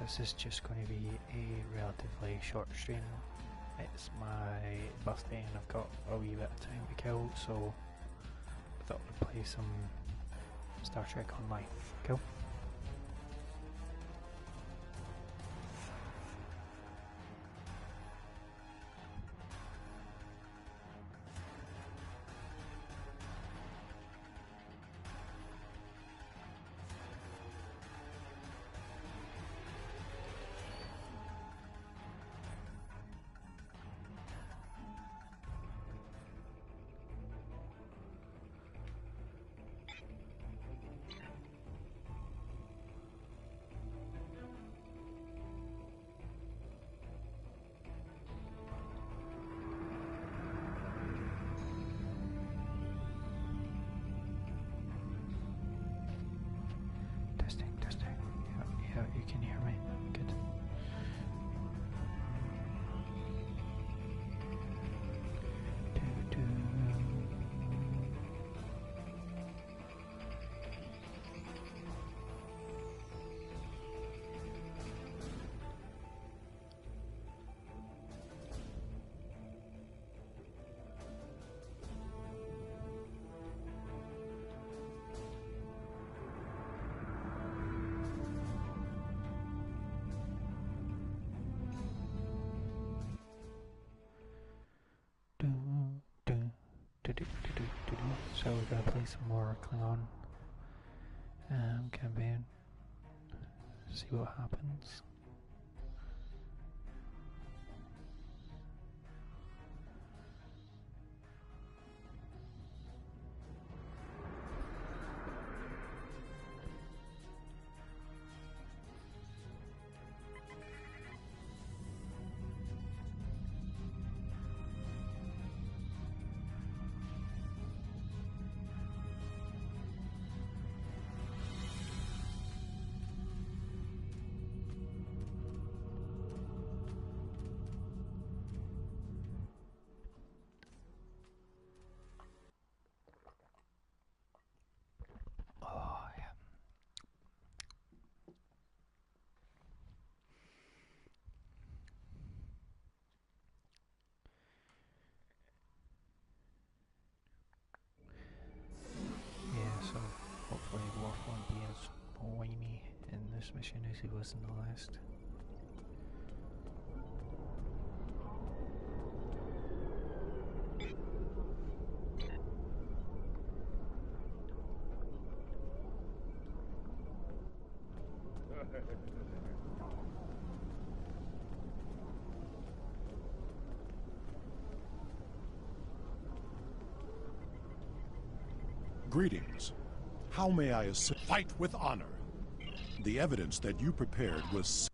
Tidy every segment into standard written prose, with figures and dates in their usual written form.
This is just going to be a relatively short stream. It's my birthday and I've got a wee bit of time to kill, so I thought we'd play some Star Trek Online. Cool. You can hear me. Good. So we're gonna play some more Klingon campaign. See what happens. So hopefully Worf won't be as whiny in this mission as he was in the last. Greetings. How may I assist? Fight with honor. The evidence that you prepared was...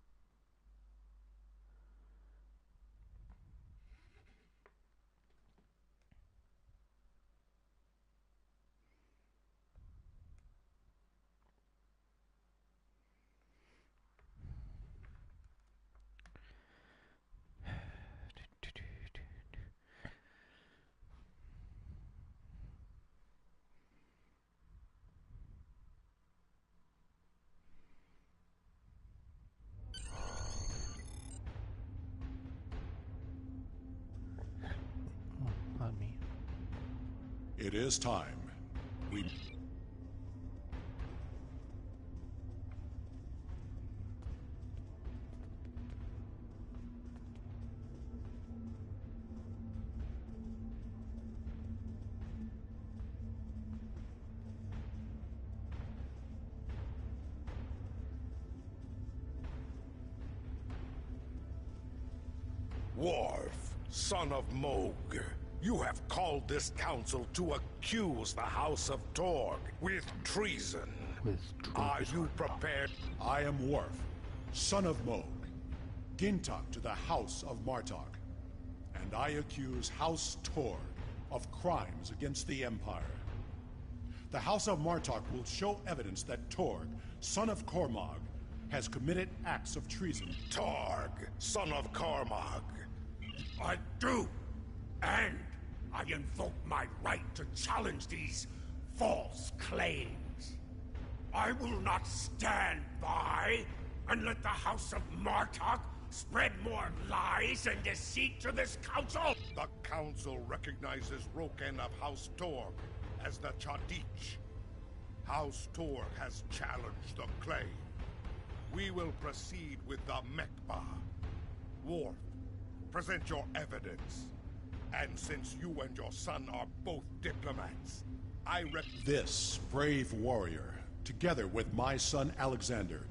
On me. It is time. We... Worf, son of Moog, you have called this council to accuse the House of Torg with treason. Are you prepared? I am Worf, son of Moog, Gintok to the House of Martok, and I accuse House Torg of crimes against the Empire. The House of Martok will show evidence that Torg, son of Cormog, has committed acts of treason. Torg, son of Cormog. I do, and I invoke my right to challenge these false claims. I will not stand by And let the House of Martok spread more lies and deceit to this council? The council recognizes Roken of House Torg as the Chadich. House Torg has challenged the claim. We will proceed with the Mekba. Worf, present your evidence. And since you and your son are both diplomats, This brave warrior, together with my son Alexander,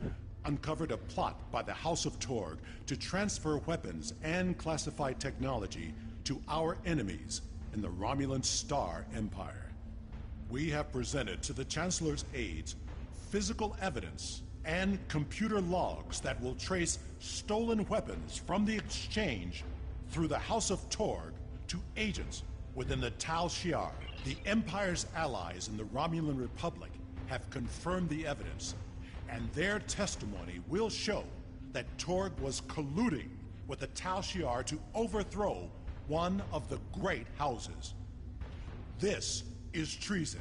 uncovered a plot by the House of Torg to transfer weapons and classified technology to our enemies in the Romulan Star Empire. We have presented to the Chancellor's aides physical evidence and computer logs that will trace stolen weapons from the exchange through the House of Torg to agents within the Tal Shiar. The Empire's allies in the Romulan Republic have confirmed the evidence, and their testimony will show that Torg was colluding with the Tal Shiar to overthrow one of the great houses. This is treason,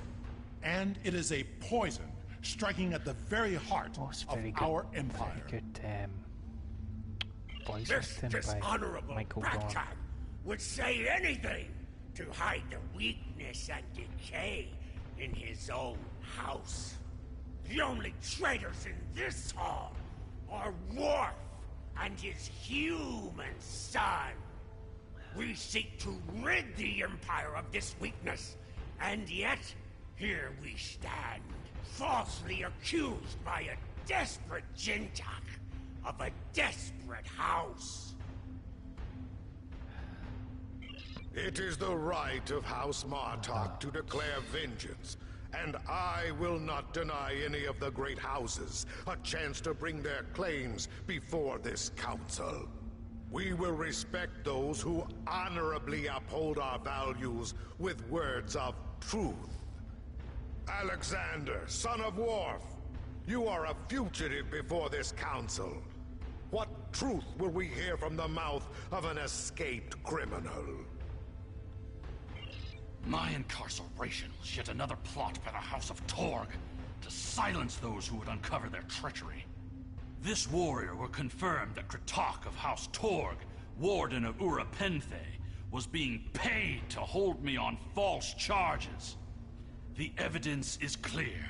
and it is a poison striking at the very heart of our empire. Very good voice This acting by dishonorable Michael Barron. Backtag would say anything to hide the weakness and decay in his own house. The only traitors in this hall are Worf and his human son. We seek to rid the Empire of this weakness, and yet here we stand, falsely accused by a desperate Jintak of a desperate house. It is the right of House Martok to declare vengeance, and I will not deny any of the great houses a chance to bring their claims before this council. We will respect those who honorably uphold our values with words of truth. Alexander, son of Worf, you are a fugitive before this council. What truth will we hear from the mouth of an escaped criminal? My incarceration was yet another plot by the House of Torg to silence those who would uncover their treachery. This warrior will confirm that Kratok of House Torg, Warden of Ura Penthe, was being paid to hold me on false charges. The evidence is clear.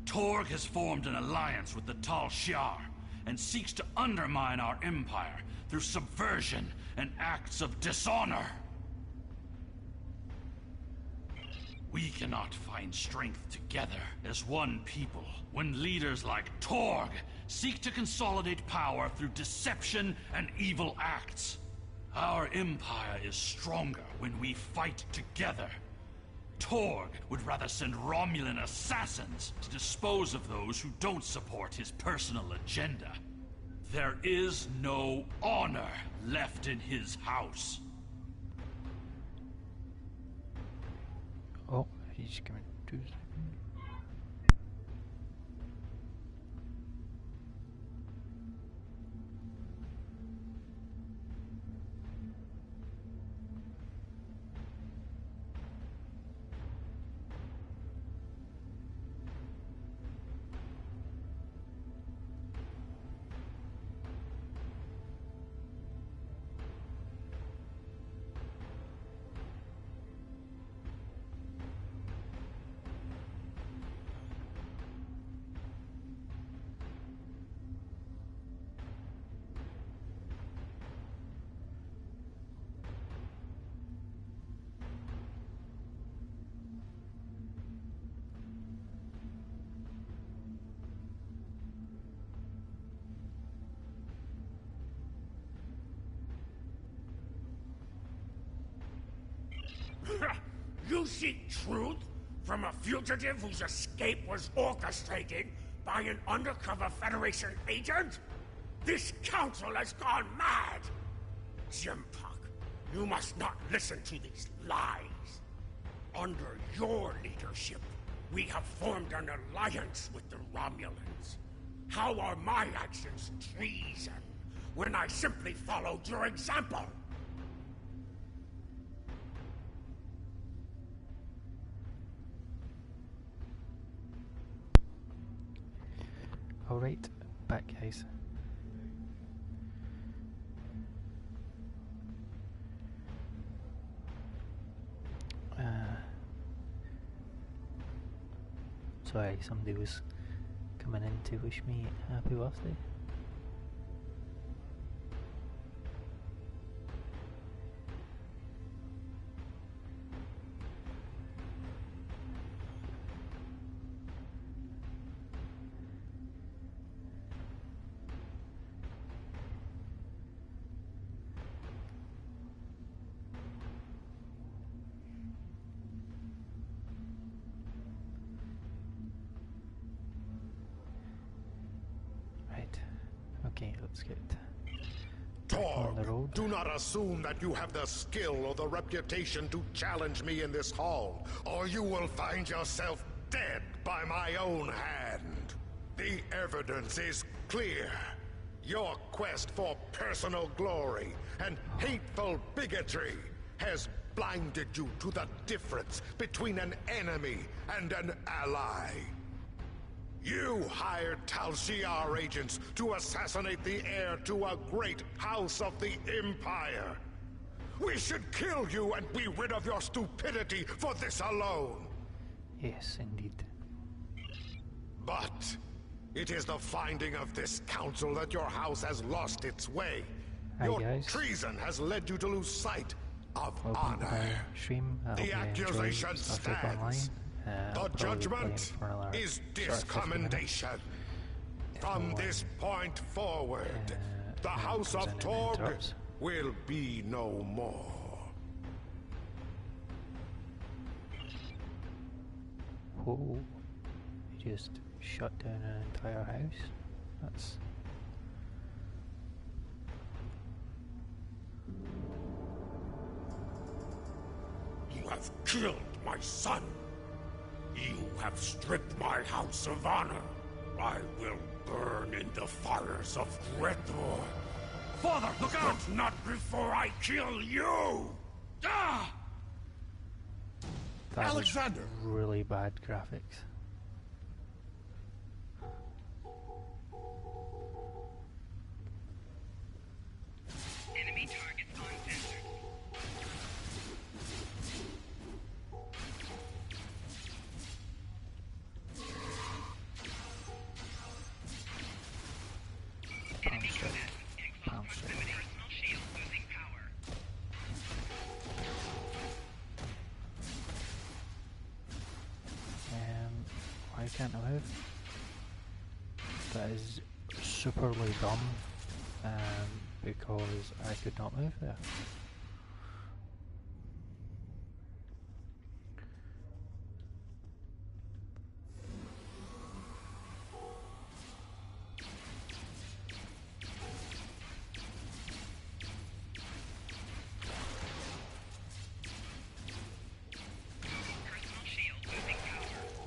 Torg has formed an alliance with the Tal Shiar and seeks to undermine our empire through subversion and acts of dishonor. We cannot find strength together as one people when leaders like Torg seek to consolidate power through deception and evil acts. Our empire is stronger when we fight together. Torg would rather send Romulan assassins to dispose of those who don't support his personal agenda. There is no honor left in his house. Oh, he's coming to. You seek truth from a fugitive whose escape was orchestrated by an undercover Federation agent? This council has gone mad! Jimpuck, you must not listen to these lies. Under your leadership, we have formed an alliance with the Romulans. How are my actions treason when I simply followed your example? Alright, back guys. Sorry, somebody was coming in to wish me happy birthday. Okay, let's get on the road. Torg, do not assume that you have the skill or the reputation to challenge me in this hall, or you will find yourself dead by my own hand. The evidence is clear. Your quest for personal glory and hateful bigotry has blinded you to the difference between an enemy and an ally. You hired Tal Shiar agents to assassinate the heir to a great house of the Empire. We should kill you and be rid of your stupidity for this alone. Yes, indeed. But it is the finding of this council that your house has lost its way. Hi, Your guys. treason has led you to lose sight of Welcome to honor. my stream. I hope The you enjoy accusation Starship Online. stands. I'll The probably be playing judgment for another is sort of 50 minutes. discommendation. From this point forward, the no one House comes of in and Torg interrupts. will be no more. Whoa, you just shut down an entire house? That's... You have killed my son. You have stripped my house of honor. I will burn in the fires of Gretor. Father, look out! But not before I kill you! Ah! That Alexander! was really bad graphics. Enemy targets uncensored. Enemy combatants in close proximity. Personal shield losing power. Why can't I move? That is superly dumb, because I could not move there. Personal shield losing power.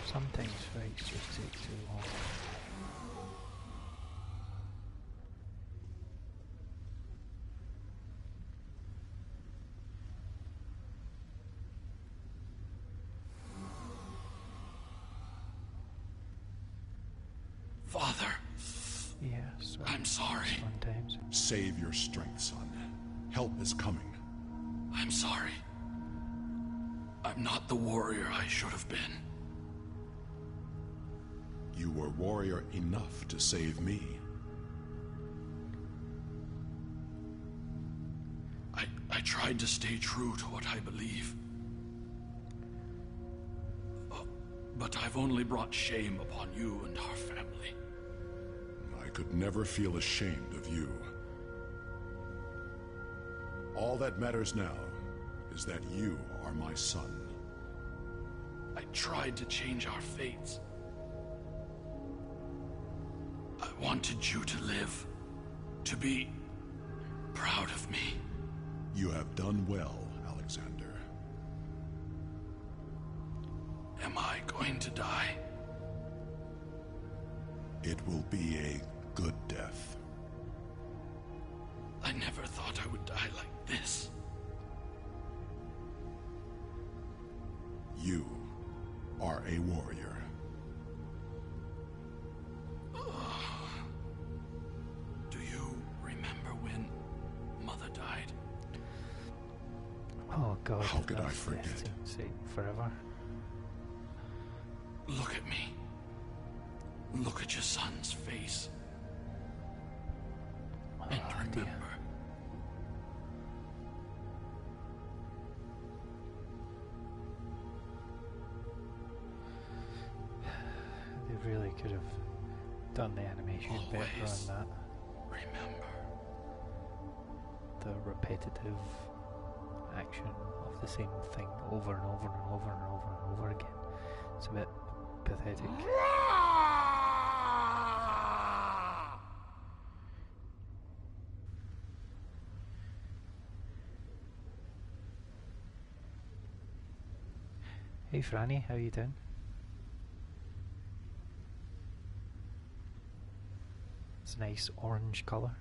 Sometimes fights just take too long. Father, Yes, I'm sorry. sometimes. Save your strength, son. Help is coming. I'm sorry. I'm not the warrior I should have been. You were warrior enough to save me. I tried to stay true to what I believe. But I've only brought shame upon you and our family. I could never feel ashamed of you. All that matters now is that you are my son. I tried to change our fates. I wanted you to live, to be proud of me? You have done well, Alexander. Am I going to die? It will be a good death. I never thought I would die like this. You are a warrior. Do you remember when Mother died? Oh God! How could I that's forget? death seems forever. Look at me. Look at your son's face. And Oh, remember. dear. They really could have done the animation better on Always. that. Remember. The repetitive action of the same thing over and over and over and over and over again. It's a bit pathetic. Hey Franny, how you doing? It's a nice orange colour.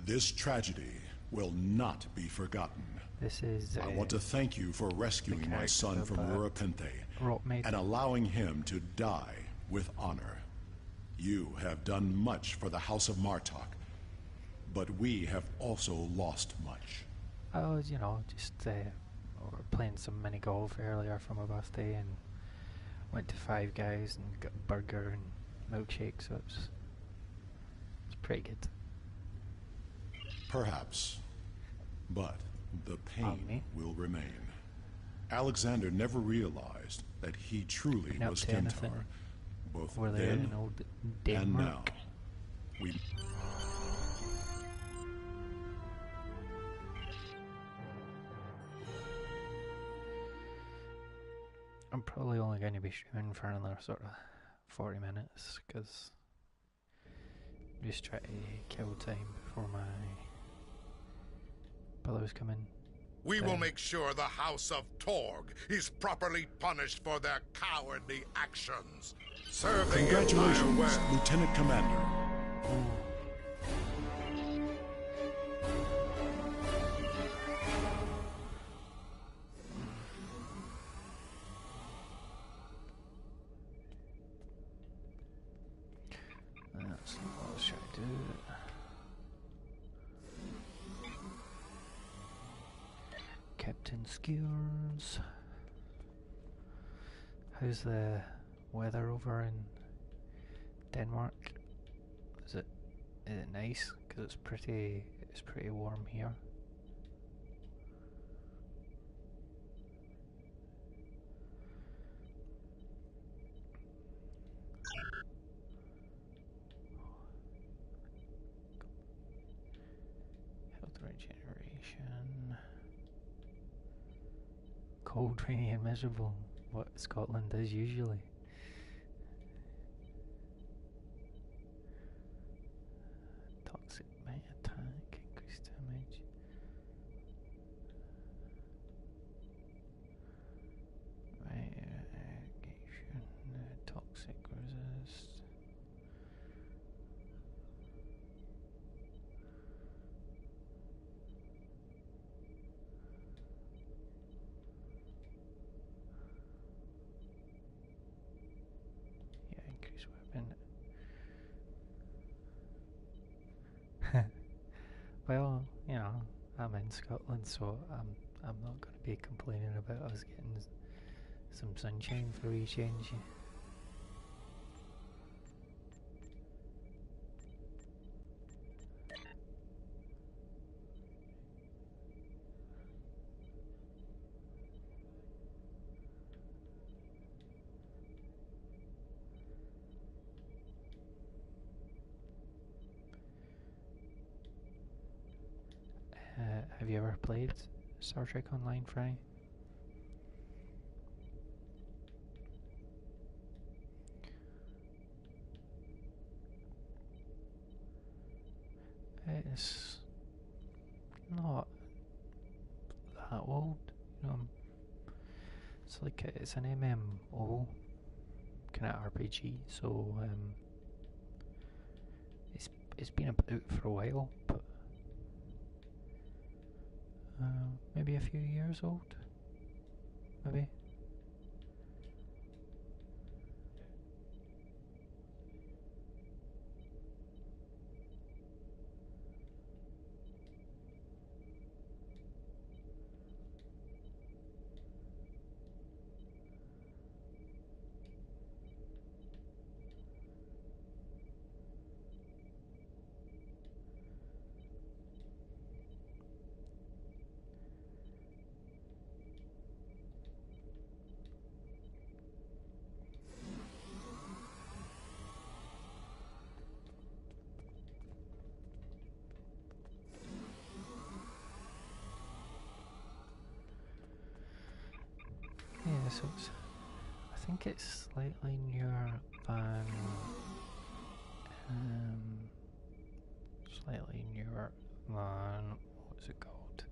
This tragedy will not be forgotten. This is I want to thank you for rescuing my character son from that Urapente Rock made. and allowing him to die with honor. You have done much for the House of Martok, but we have also lost much. I was, you know, just we were playing some mini golf earlier for my birthday and went to Five Guys and got a burger and milkshake, so it's pretty good. Perhaps, but the Pardon me? pain will remain. Alexander never realized that he truly Been up was to Kintar, anything both over there in then old and now. Denmark. We I'm probably only going to be streaming for another sort of 40 minutes because I'm just trying to kill time before my brothers come in. We will make sure the House of Torg is properly punished for their cowardly actions. Serve the Empire Congratulations, well. Lieutenant Commander. That's what I was trying to do. Captain Skewers. How's the weather over in Denmark? Is it nice? Because it's pretty warm here. Health regeneration. Cold, rainy and miserable. What Scotland is usually. Toxic may attack, increase damage. Radiation, toxic resist. Yeah, increase weapon. Well, you know, I'm in Scotland, so I'm not going to be complaining about us getting some sunshine for a change. Have you ever played Star Trek Online, Fry? it's not that old, you know. It's like it's an MMO kind of RPG, so it's been about for a while, but maybe a few years old, maybe. Yeah, so I think it's slightly newer than what's it called?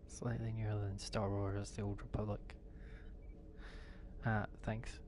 Slightly newer than Star Wars: The Old Republic. Thanks.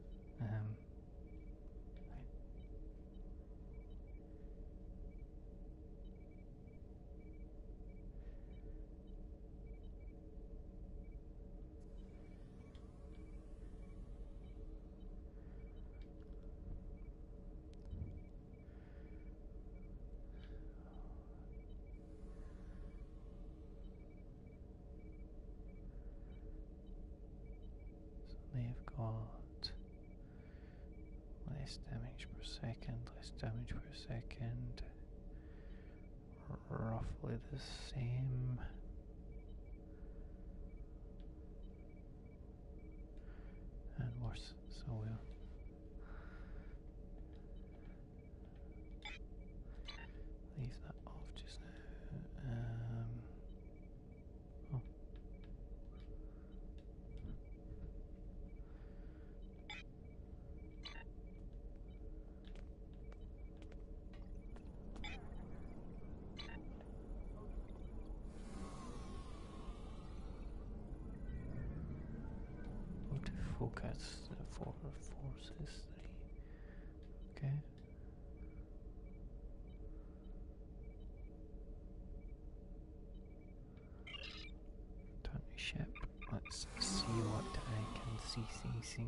They've got less damage per second, roughly the same. And worse, so we'll leave that off just now. Oh. Focus for forces 3. Okay. Turn to ship. Let's see what I can see.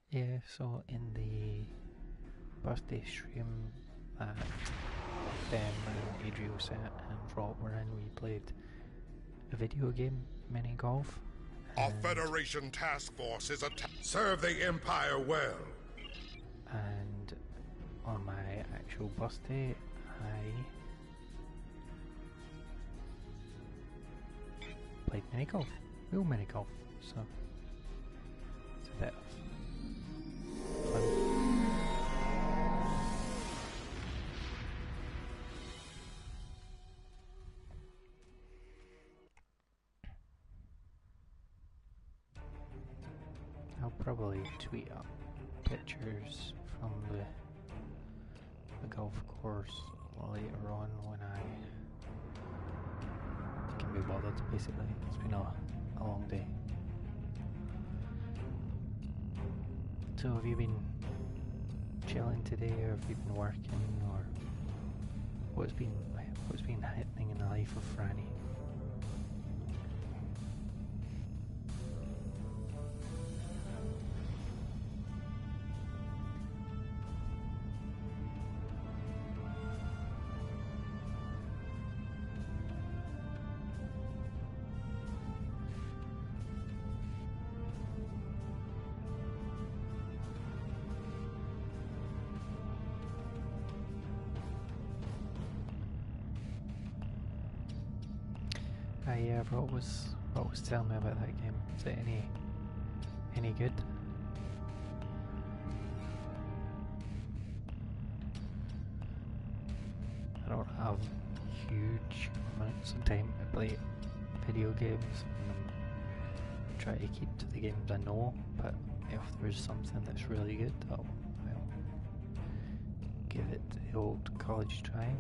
Yeah, so in the birthday stream that Adriel set and Rob were in, we played a video game, mini golf. A Federation task force is serve the Empire well. And on my actual birthday, I played mini golf, real mini golf. So it's a bit of fun. I'll probably tweet up pictures from the golf course later on when I can be bothered, basically. It's been a long day. So have you been chilling today, or have you been working, or what's been happening in the life of Franny? Yeah, Rob was telling me about that game. Is it any good? I don't have huge amounts of time to play video games. I try to keep to the games I know, but if there's something that's really good, I'll give it the old college try.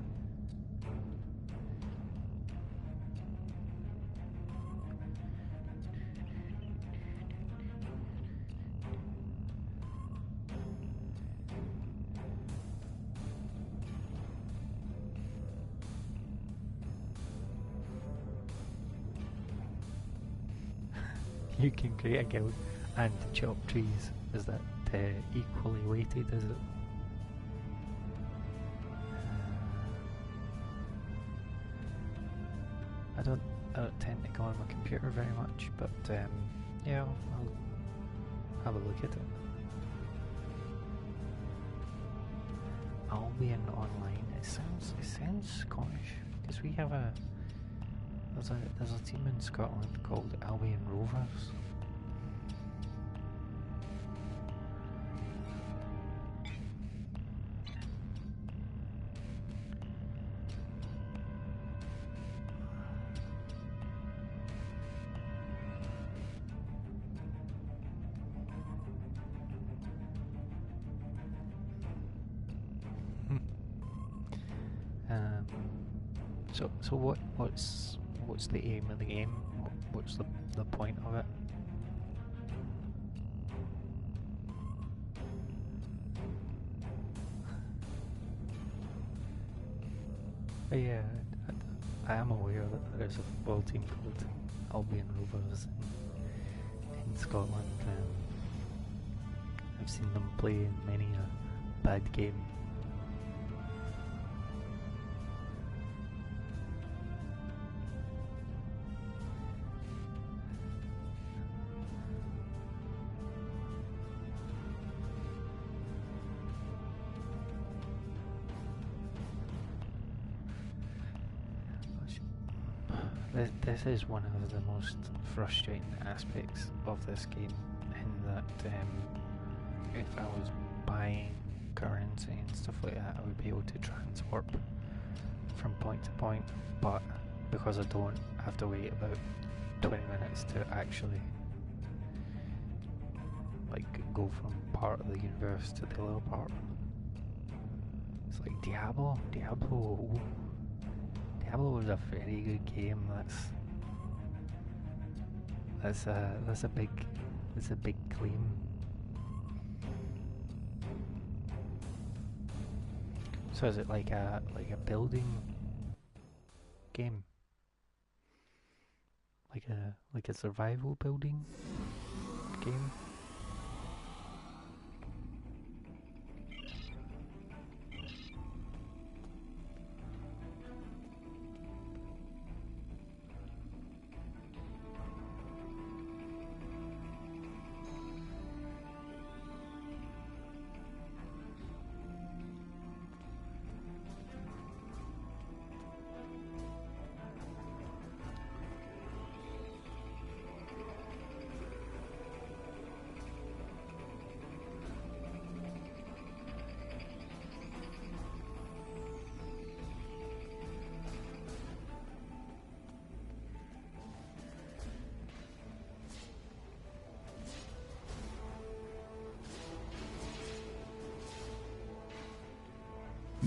You can create a guild and chop trees. Is that equally weighted, is it? I don't tend to go on my computer very much, but yeah, I'll have a look at it. Albion Online. It sounds Scottish because we have there's a team in Scotland called Albion Rovers. So what's the aim of the game? What's the point of it? Yeah, I am aware that there's a football team called Albion Rovers in Scotland. I've seen them play in many a bad game. This is one of the most frustrating aspects of this game, in that if I was buying currency and stuff like that, I would be able to transwarp from point to point, but because I don't, I have to wait about 20 minutes to actually like go from part of the universe to the other part. It's like Diablo was a very good game. That's a big claim. So is it like a building game? Like a survival building game?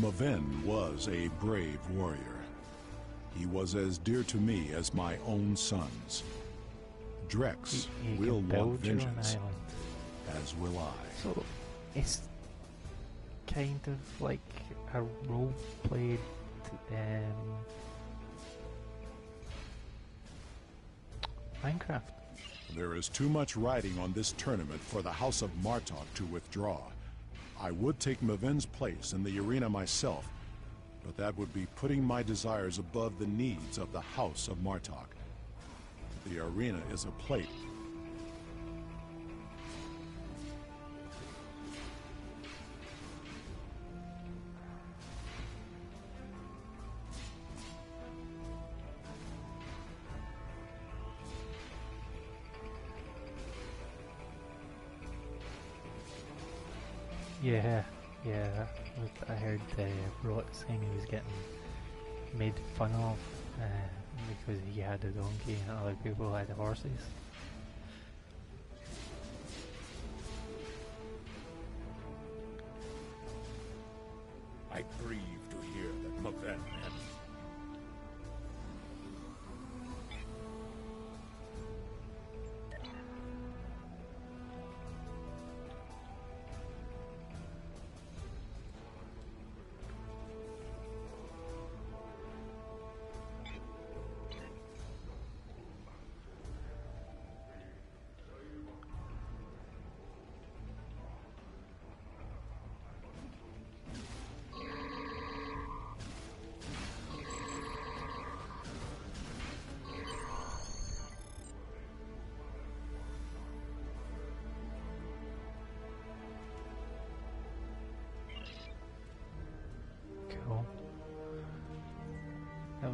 Maven was a brave warrior. He was as dear to me as my own sons. Drex will want vengeance, as will I. So it's kind of like a role-played Minecraft. There is too much riding on this tournament for the House of Martok to withdraw. I would take Maven's place in the arena myself, but that would be putting my desires above the needs of the House of Martok. The arena is a plate. Yeah. I heard Rot saying he was getting made fun of because he had a donkey and other people had horses.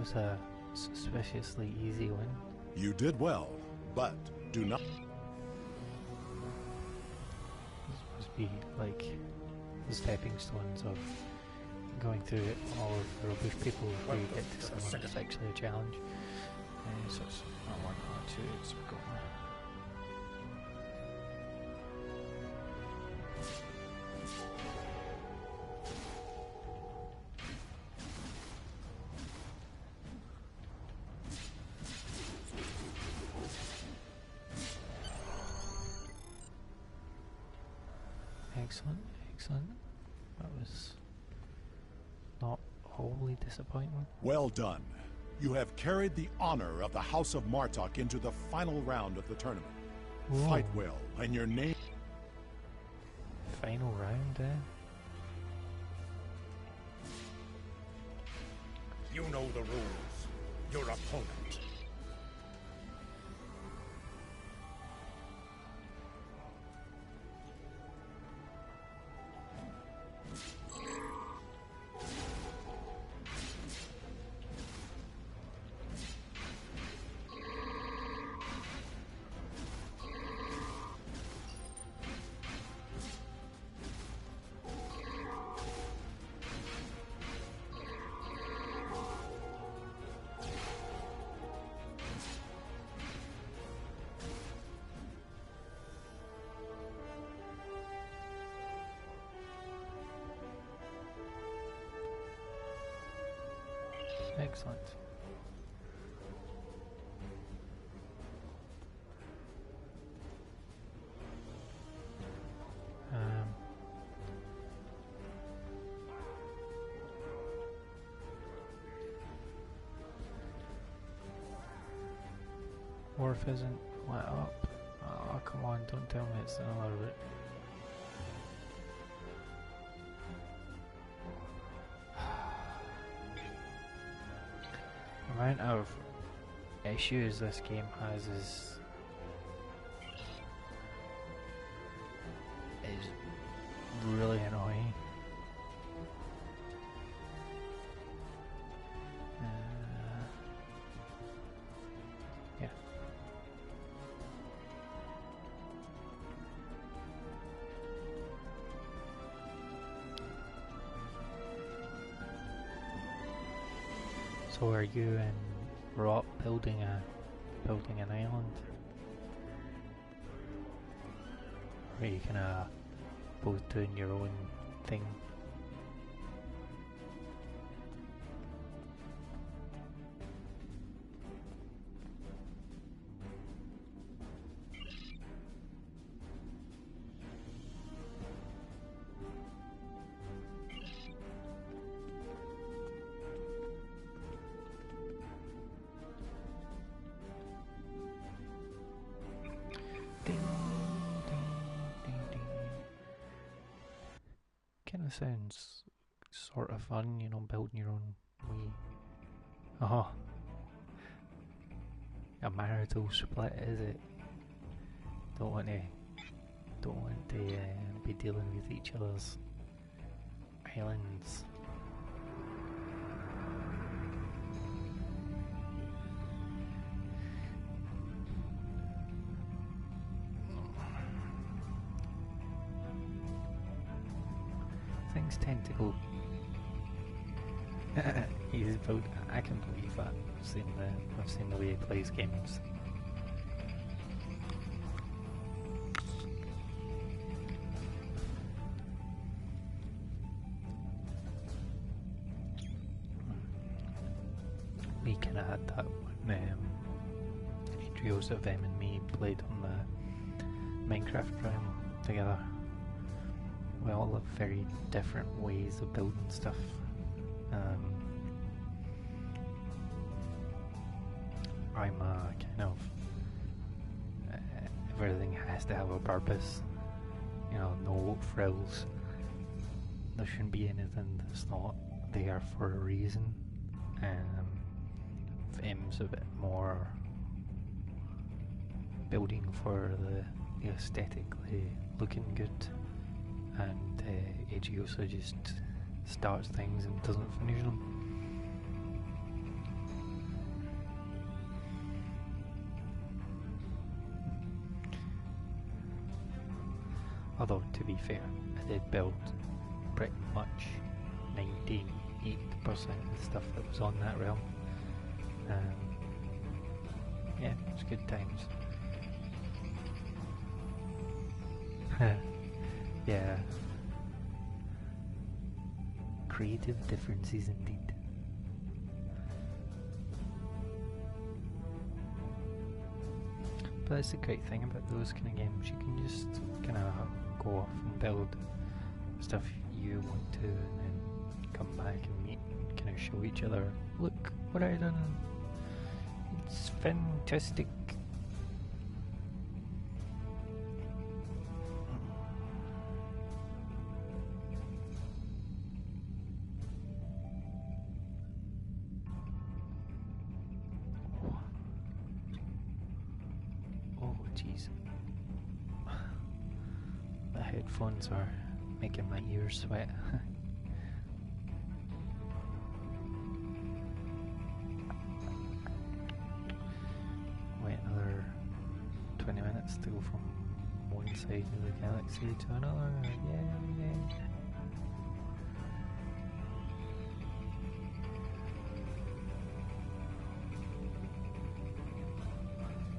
was a suspiciously easy win. You did well, but do not... This must be like the stepping stones of going through all of the rubbish people who get to someone that's actually a challenge. So it's not 1 or 2, it's got one. Excellent, excellent. That was not wholly disappointing. Well done. You have carried the honor of the House of Martok into the final round of the tournament. Whoa. Fight well, and your name... Final round, eh? You know the rules. Your opponent. Excellent. Wharf isn't lit up. Oh, come on, don't tell me it's another route. The amount of issues this game has is really annoying. Yeah. So are you in Rock building an island? Or are you kinda both doing your own thing? Kinda sounds sort of fun, you know, building your own wee... Oh. A marital split, is it? Don't want to be dealing with each other's islands. Things tend to go. He's built. I can believe that. I've seen the way he plays games. We kind of had that when Adrios of M and me played on the Minecraft realm together. We all have very different ways of building stuff. I'm kind of everything has to have a purpose. You know, no frills. There shouldn't be anything that's not there for a reason. M's a bit more building for the aesthetically looking good. And AG also just starts things and doesn't finish them. Although, to be fair, I did build pretty much 98% of the stuff that was on that realm. Yeah, it's good times. Yeah. Creative differences indeed. But that's the great thing about those kind of games. You can just kind of go off and build stuff you want to, and then come back and meet and kind of show each other, look what I done. It's fantastic. Oh jeez. The headphones are making my ears sweat. Wait another 20 minutes to go from one side of the galaxy to another. Yay!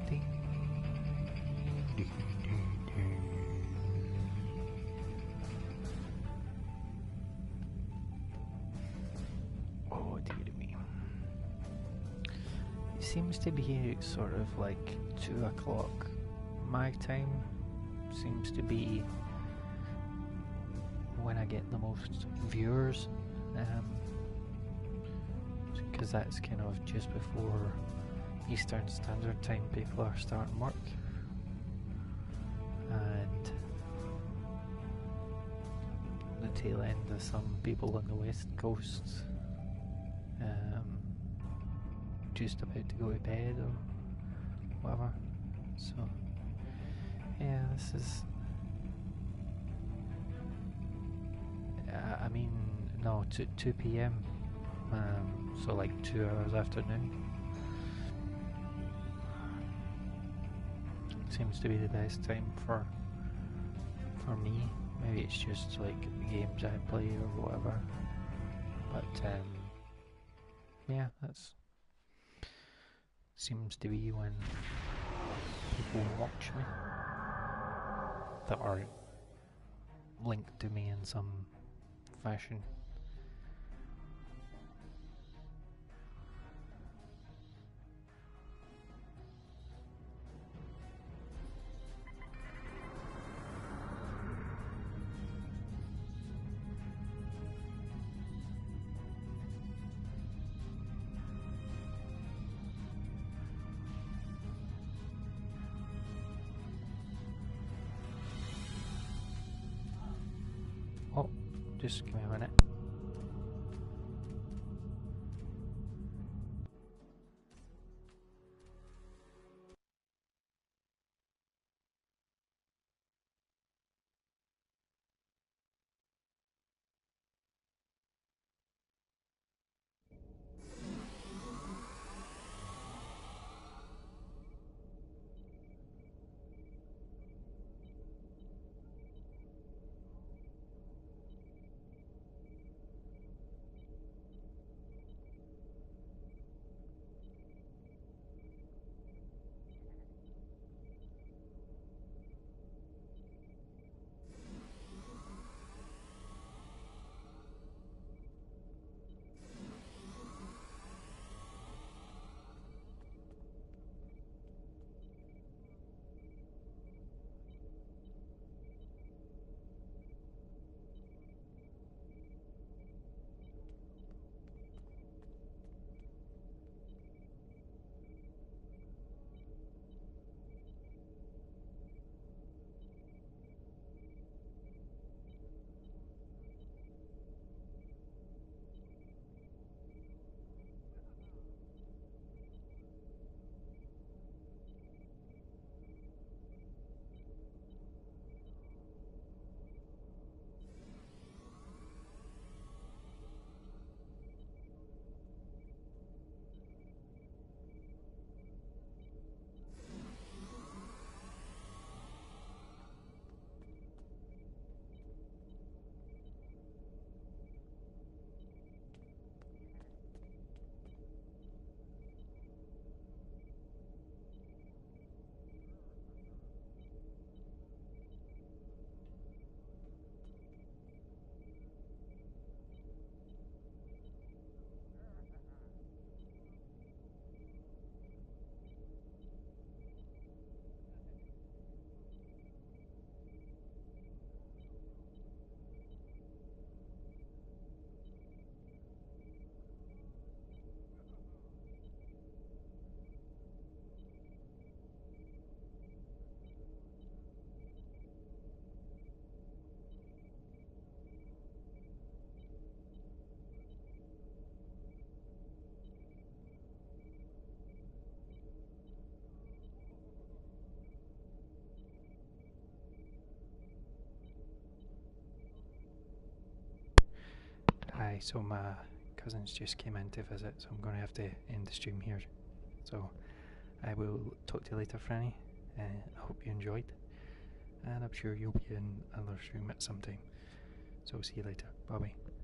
Ding, ding, ding, ding. Oh dear me. It seems to be sort of like 2 o'clock. My time seems to be when I get the most viewers, because that's kind of just before Eastern Standard Time. People are starting work, and the tail end of some people on the West Coast just about to go to bed or whatever. So yeah, this is I mean, no, 2 p.m. So like 2 hours afternoon seems to be the best time for me. Maybe it's just like the games I play or whatever, but yeah, that's seems to be when people watch me that are linked to me in some fashion. Oh, just give me a minute. Aye, so my cousins just came in to visit, so I'm going to have to end the stream here. So I will talk to you later, Franny. I hope you enjoyed, and I'm sure you'll be in another stream at some time. So see you later. Bye bye.